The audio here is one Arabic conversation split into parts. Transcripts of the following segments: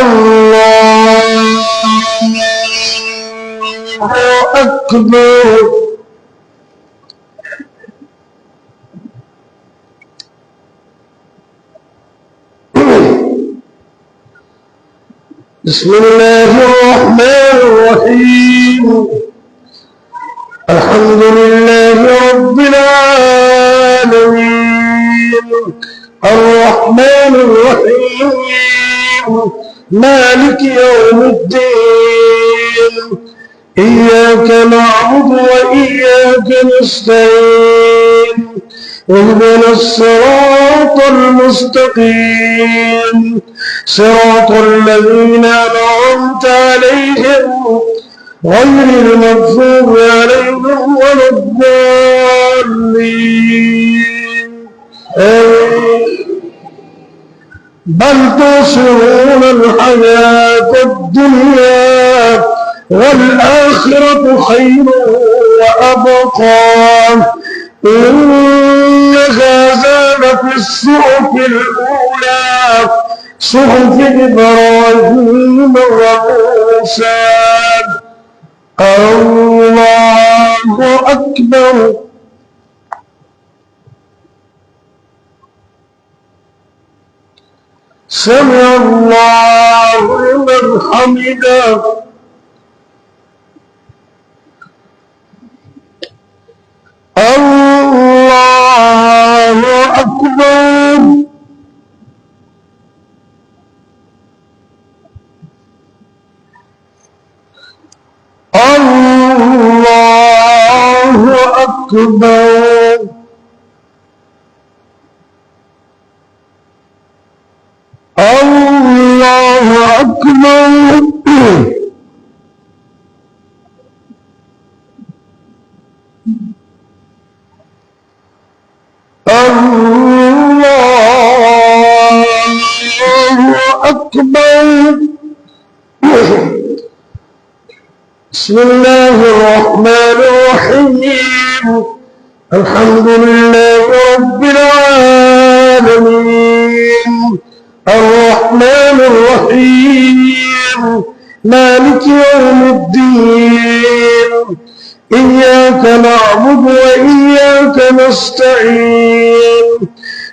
الله أكبر. بسم الله الرحمن الرحيم. الحمد لله رب العالمين الرحمن الرحيم مالك يوم الدين إياك نعبد وإياك نستعين اهدنا الصراط المستقيم صراط الذين أنعمت عليهم غير المغضوب عليهم ولا الضالين بل تؤثرون الحياة الدنيا والآخرة خير وأبقى إن هذا لفي الصحف الأولى صحف إبراهيم وموسى. الله أكبر. سمع الله لمن حمده. الله أكبر. الله أكبر. الله أكبر. الله أكبر. بسم الله الرحمن الرحيم. الحمد لله رب العالمين الرحمن الرحيم مالك يوم الدين إياك نعبد وإياك نستعين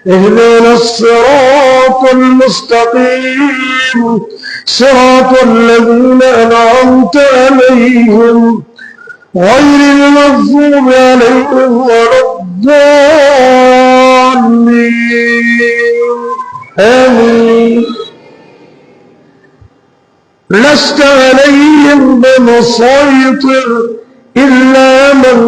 اهدنا الصراط المستقيم صراط الذين أنعمت عليهم غير المغضوب عليهم ولا الضالين آمين. لست عليهم بمسيطر إلا من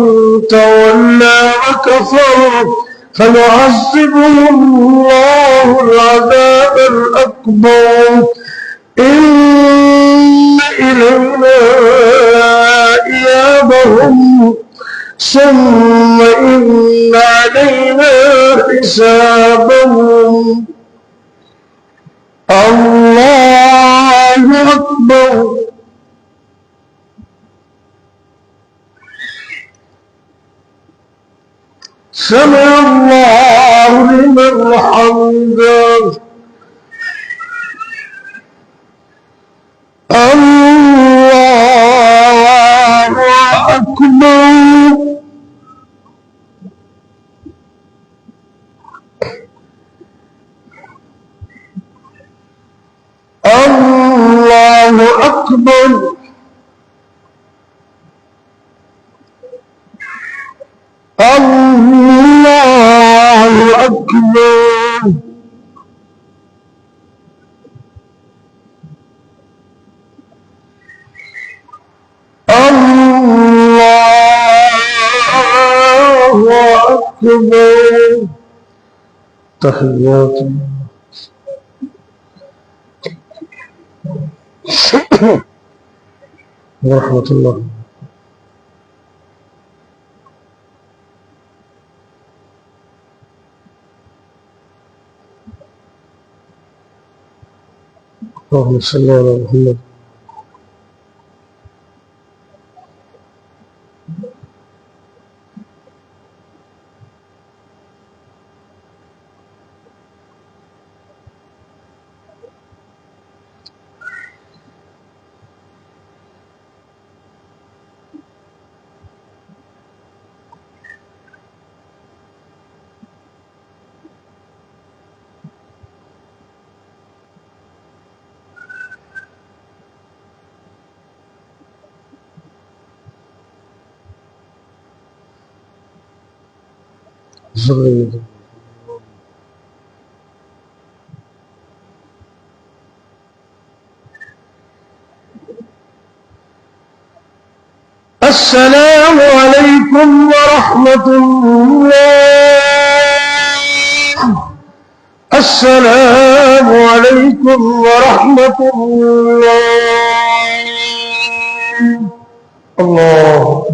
تولى وكفر فيعذبه الله العذاب الأكبر إن إلينا إيابهم ثم إن علينا حسابهم. الله أكبر. سمع الله لمن حمده. الله أكبر. الله أكبر. الله أكبر. الله أكبر. تحيات ورحمة الله. اللهم صل على محمد. ذرية. السلام عليكم ورحمة الله. السلام عليكم ورحمة الله. الله